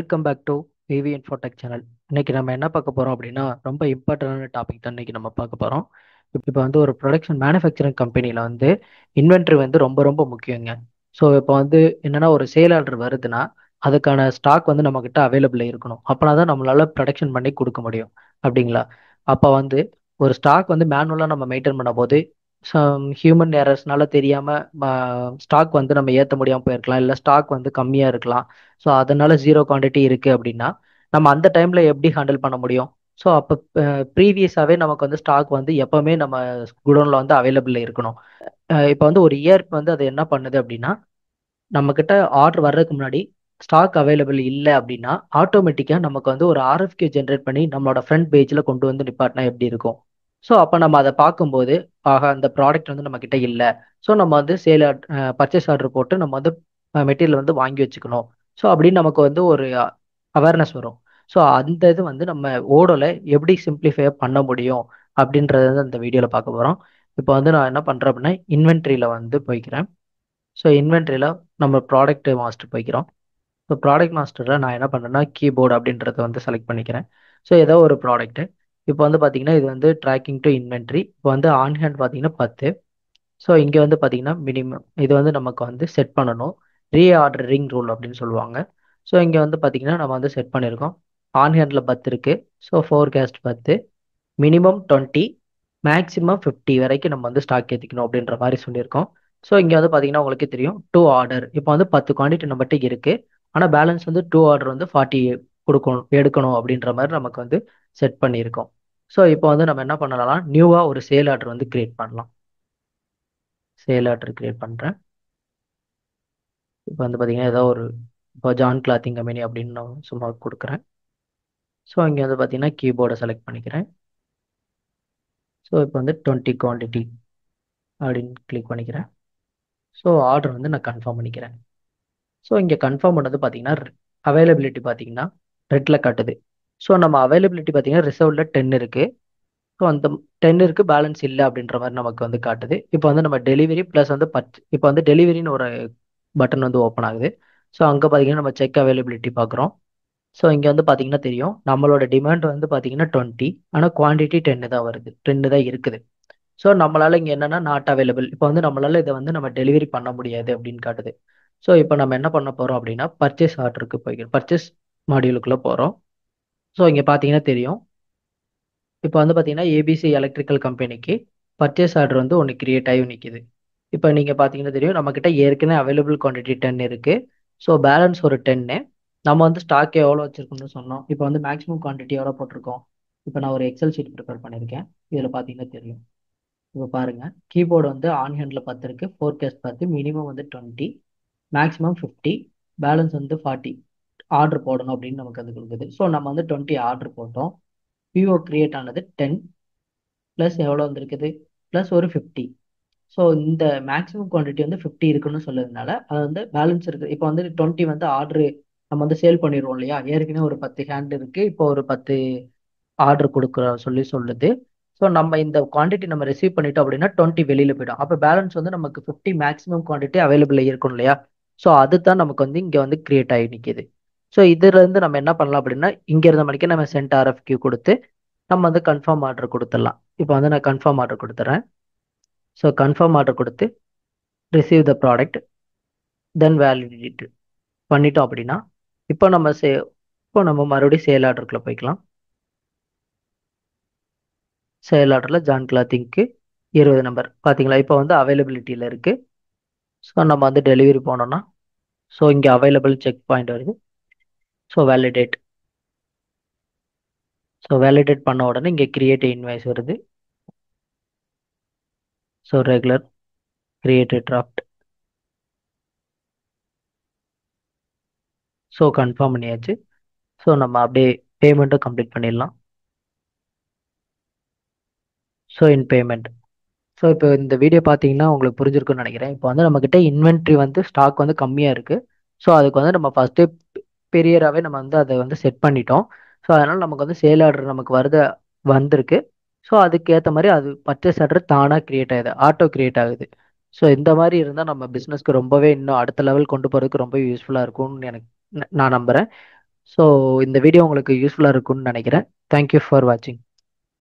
Welcome back to V V Infotech channel. இன்னைக்கு நம்ம என்ன பார்க்க போறோம் அப்படின்னா ரொம்ப இம்பார்ட்டன்டான டாபிக் தான் இன்னைக்கு நம்ம பார்க்க போறோம். இப்போ வந்து ஒரு ப்ரொடக்ஷன் மேனுஃபேக்சரிங் கம்பெனியில் வந்து இன்வென்ட்ரி வந்து ரொம்ப ரொம்ப முக்கியங்க. ஸோ இப்போ வந்து என்னன்னா ஒரு சேல் ஆர்டர் வருதுன்னா அதுக்கான ஸ்டாக் வந்து நம்மக்கிட்ட அவைலபிள் இருக்கணும். அப்போனா தான் நம்மளால ப்ரொடக்ஷன் பண்ணி கொடுக்க முடியும். அப்படிங்களா? அப்போ வந்து ஒரு ஸ்டாக் வந்து மேனுவலாக நம்ம மெயின்டைன் பண்ணும்போது ஹியூமன் எரர்ஸ்னால தெரியாமல் ஸ்டாக் வந்து நம்ம ஏற்ற முடியாமல் போயிருக்கலாம், இல்லை ஸ்டாக் வந்து கம்மியாக இருக்கலாம். ஸோ அதனால ஜீரோ குவாண்டிட்டி இருக்குது அப்படின்னா நம்ம அந்த டைமில் எப்படி ஹேண்டில் பண்ண முடியும்? ஸோ அப்போ ப்ரீவியஸாகவே நமக்கு வந்து ஸ்டாக் வந்து எப்போவுமே நம்ம குடோனில் வந்து அவைலபிள் இருக்கணும். இப்போ வந்து ஒரு இயர் வந்து அது என்ன பண்ணுது அப்படின்னா நம்மக்கிட்ட ஆர்டர் வர்றதுக்கு முன்னாடி ஸ்டாக் அவைலபிள் இல்லை அப்படின்னா ஆட்டோமேட்டிக்காக நமக்கு வந்து ஒரு ஆர்எஃப்கியூ ஜென்ரேட் பண்ணி நம்மளோட ஃப்ரண்ட் பேஜில் கொண்டு வந்து நிப்பாட்டினா எப்படி இருக்கும்? ஸோ அப்போ நம்ம அதை பார்க்கும்போது ஆக அந்த ப்ராடக்ட் வந்து நம்மக்கிட்ட இல்லை. ஸோ நம்ம வந்து பர்ச்சேஸ் ஆர்டர் போட்டு நம்ம வந்து மெட்டீரியல் வந்து வாங்கி வச்சுக்கணும். ஸோ அப்படின்னு நமக்கு வந்து ஒரு அவேர்னஸ் வரும். ஸோ அந்த இது வந்து நம்ம ஓடோல எப்படி சிம்பிளிஃபை பண்ண முடியும் அப்படின்றத வந்து இந்த வீடியோவில் பார்க்க போகிறோம். இப்போ வந்து நான் என்ன பண்ணுறேன் அப்படின்னா இன்வென்ட்ரியில் வந்து போய்க்கிறேன். ஸோ இன்வென்ட்ரியில் நம்ம ப்ராடக்ட் மாஸ்டர் போய்க்கிறோம். ஸோ ப்ராடக்ட் மாஸ்டரில் நான் என்ன பண்ணுறேன்னா கீபோர்டு அப்படின்றத வந்து செலக்ட் பண்ணிக்கிறேன். ஸோ ஏதோ ஒரு ப்ராடக்ட்டு இப்போ வந்து பார்த்தீங்கன்னா இது வந்து ட்ராக்கிங் டு இன்வென்ட்ரி. இப்போ வந்து ஆன் ஹேண்ட் பார்த்தீங்கன்னா 10. ஸோ இங்கே வந்து பார்த்தீங்கன்னா மினிமம் இது வந்து நமக்கு வந்து செட் பண்ணணும். ரீஆர்டரிங் ரூல் அப்படின்னு சொல்லுவாங்க. ஸோ இங்கே வந்து பார்த்தீங்கன்னா நம்ம வந்து செட் பண்ணியிருக்கோம். ஆன் ஹேண்டில் 10 இருக்குது. ஸோ ஃபோர்காஸ்ட் 10, மினிமம் 20, மேக்ஸிமம் 50 வரைக்கும் நம்ம வந்து ஸ்டாக் ஏற்றிக்கணும் அப்படின்ற மாதிரி சொல்லியிருக்கோம். ஸோ இங்கே வந்து பார்த்தீங்கன்னா உங்களுக்கே தெரியும் டூ ஆர்டர் இப்போ வந்து 10 குவான்டிட்டி நம்மகிட்ட இருக்குது. ஆனால் பேலன்ஸ் வந்து டூ ஆர்டர் வந்து 40 எடுக்கணும் அப்படின்ற மாதிரி நமக்கு வந்து செட் பண்ணியிருக்கோம். ஸோ இப்போ வந்து நம்ம என்ன பண்ணலாம், நியூவாக ஒரு சேல் ஆர்டர் வந்து கிரியேட் பண்ணலாம். சேல் ஆர்டர் கிரியேட் பண்ணுறேன். இப்போ வந்து பார்த்தீங்கன்னா ஏதோ ஒரு இப்போ ஜான் கிளாத்திங் கம்பெனி அப்படின்னு நான் சும்மா கொடுக்குறேன். ஸோ இங்கே வந்து பார்த்தீங்கன்னா கீபோர்டை செலக்ட் பண்ணிக்கிறேன். ஸோ இப்போ வந்து 20 குவான்டிட்டி அப்படின்னு கிளிக் பண்ணிக்கிறேன். ஸோ ஆர்டர் வந்து நான் கன்ஃபார்ம் பண்ணிக்கிறேன். ஸோ இங்கே கன்ஃபார்ம் பண்ணது பார்த்தீங்கன்னா அவைலபிலிட்டி பார்த்தீங்கன்னா ரெட்டில் காட்டுது. ஸோ நம்ம அவைலபிலிட்டி பார்த்தீங்கன்னா ரிசர்வ்ல 10 இருக்குது. ஸோ அந்த 10 இருக்குது, பேலன்ஸ் இல்லை அப்படின்ற மாதிரி நமக்கு வந்து காட்டுது. இப்போ வந்து நம்ம டெலிவரி ப்ளஸ் வந்து இப்போ வந்து டெலிவரின்னு ஒரு பட்டன் வந்து ஓப்பன் ஆகுது. ஸோ அங்கே பார்த்தீங்கன்னா நம்ம செக் அவைலபிலிட்டி பார்க்குறோம். ஸோ இங்கே வந்து பார்த்தீங்கன்னா தெரியும் நம்மளோட டிமாண்ட் வந்து பார்த்தீங்கன்னா 20, ஆனால் குவான்டிட்டி 10 தான் வருது, 10 தான் இருக்குது. ஸோ நம்மளால இங்கே என்னன்னா நாட் அவைலபிள், இப்போ வந்து நம்மளால இதை வந்து நம்ம டெலிவரி பண்ண முடியாது அப்படின்னு காட்டுது. ஸோ இப்போ நம்ம என்ன பண்ண போகிறோம் அப்படின்னா பர்ச்சேஸ் ஆர்டருக்கு போய்க்கிறோம், பர்ச்சேஸ் மாடியூலுக்குள்ளே போகிறோம். ஸோ இங்கே பார்த்தீங்கன்னா தெரியும் இப்போ வந்து பார்த்தீங்கன்னா ஏபிசி எலக்ட்ரிக்கல் கம்பெனிக்கு பர்ச்சேஸ் ஆர்டர் வந்து ஒன்று கிரியேட் ஆகி நிற்கிது. இப்போ நீங்கள் பார்த்தீங்கன்னா தெரியும் நம்மக்கிட்ட ஏற்கனவே அவைலபிள் குவான்டிட்டி 10 இருக்குது. ஸோ பேலன்ஸ் ஒரு 10. நம்ம வந்து ஸ்டாக் எவ்வளோ வச்சுருக்கோம்னு சொன்னோம். இப்போ வந்து மேக்ஸிமம் குவான்டிட்டி எவ்வளோ போட்டிருக்கோம். இப்போ நான் ஒரு எக்ஸல் ஷீட் ப்ரிப்பேர் பண்ணியிருக்கேன். இதில் பார்த்தீங்கன்னா தெரியும். இப்போ பாருங்க கீபோர்டு வந்து ஆன் ஹேண்டில் 10 இருக்கு, ஃபோர்காஸ்ட் 10, மினிமம் வந்து 20, மேக்ஸிமம் 50, பேலன்ஸ் வந்து 40 ஆர்டர் போடணும் அப்படின்னு நமக்கு அது கொடுக்குது. ஸோ நம்ம வந்து 20 ஆர்டர் போட்டோம். பிஓ கிரியேட் ஆனது 10 ப்ளஸ் எவ்வளோ வந்திருக்குது, ப்ளஸ் ஒரு 50. ஸோ இந்த மேக்ஸிமம் குவான்டிட்டி வந்து 50 இருக்குன்னு சொல்லுறதுனால அது வந்து பேலன்ஸ் இருக்குது. இப்போ வந்து 20 வந்து ஆர்டர் நம்ம வந்து சேல் பண்ணிடுவோம் இல்லையா, ஏற்கனவே ஒரு 10 ஹேண்ட் இருக்குது, இப்போ ஒரு 10 ஆர்டர் கொடுக்குற சொல்லுது. ஸோ நம்ம இந்த குவான்டிட்டி நம்ம ரிசீவ் பண்ணிட்டோம் அப்படின்னா 20 வெளியில் போயிடும். அப்போ பேலன்ஸ் வந்து நமக்கு 50 மேக்ஸிமம் குவான்டிட்டி அவைலபிள் இருக்கும் இல்லையா. ஸோ அதுதான் நமக்கு வந்து இங்கே வந்து கிரியேட் ஆகி நிற்கிது. ஸோ இதுலேருந்து நம்ம என்ன பண்ணலாம் அப்படின்னா இங்கே இருந்த மணிக்கு நம்ம சென்ட் ஆர்எஃப்கியூ கொடுத்து நம்ம வந்து கன்ஃபார்ம் ஆர்டர் கொடுத்துடலாம். இப்போ வந்து நான் கன்ஃபார்ம் ஆர்டர் கொடுத்துட்றேன். ஸோ கன்ஃபார்ம் ஆர்டர் கொடுத்து receive the product then validate பண்ணிட்டோம் அப்படின்னா இப்போ இப்போ நம்ம மறுபடியும் சேல் ஆர்டருக்குள்ளே போய்க்கலாம். சேல் ஆர்டரில் ஜான் கிளாத்திங்க்கு 20 நம்பர் பார்த்தீங்களா, இப்போ வந்து அவைலபிலிட்டியில் இருக்குது. ஸோ நம்ம வந்து டெலிவரி போனோம்னா ஸோ இங்கே அவைலபிள் செக் பாயிண்ட் வருது. So validate. ஸோ வேலிடேட் பண்ண உடனே இங்கே கிரியேட் இன்வாய்ஸ் வருது. So regular created draft. So confirm பண்ணியாச்சு. ஸோ நம்ம அப்படியே பேமெண்ட்டும் கம்ப்ளீட் பண்ணிடலாம். So in payment. ஸோ இப்போ இந்த வீடியோ பார்த்தீங்கன்னா உங்களுக்கு புரிஞ்சிருக்குன்னு நினைக்கிறேன். இப்போ வந்து நம்மக்கிட்ட இன்வென்ட்ரி வந்து ஸ்டாக் வந்து கம்மியாக இருக்குது. ஸோ அதுக்கு வந்து நம்ம ஃபஸ்ட்டே பெரியராகவே நம்ம வந்து அதை வந்து செட் பண்ணிட்டோம். ஸோ அதனால் நமக்கு வந்து சேல் ஆர்டர் நமக்கு வந்திருக்கு. ஸோ அதுக்கேற்ற மாதிரி அது பர்ச்சேஸ் ஆர்டர் தானாக கிரியேட் ஆகுது, ஆட்டோ கிரியேட் ஆகுது. ஸோ இந்த மாதிரி இருந்தால் நம்ம பிஸ்னஸ்க்கு ரொம்பவே இன்னும் அடுத்த லெவல் கொண்டு போகிறதுக்கு ரொம்ப யூஸ்ஃபுல்லாக இருக்கும்னு நான் நம்புகிறேன். ஸோ இந்த வீடியோ உங்களுக்கு யூஸ்ஃபுல்லாக இருக்கும்னு நினைக்கிறேன். தேங்க்யூ ஃபார் வாட்சிங்.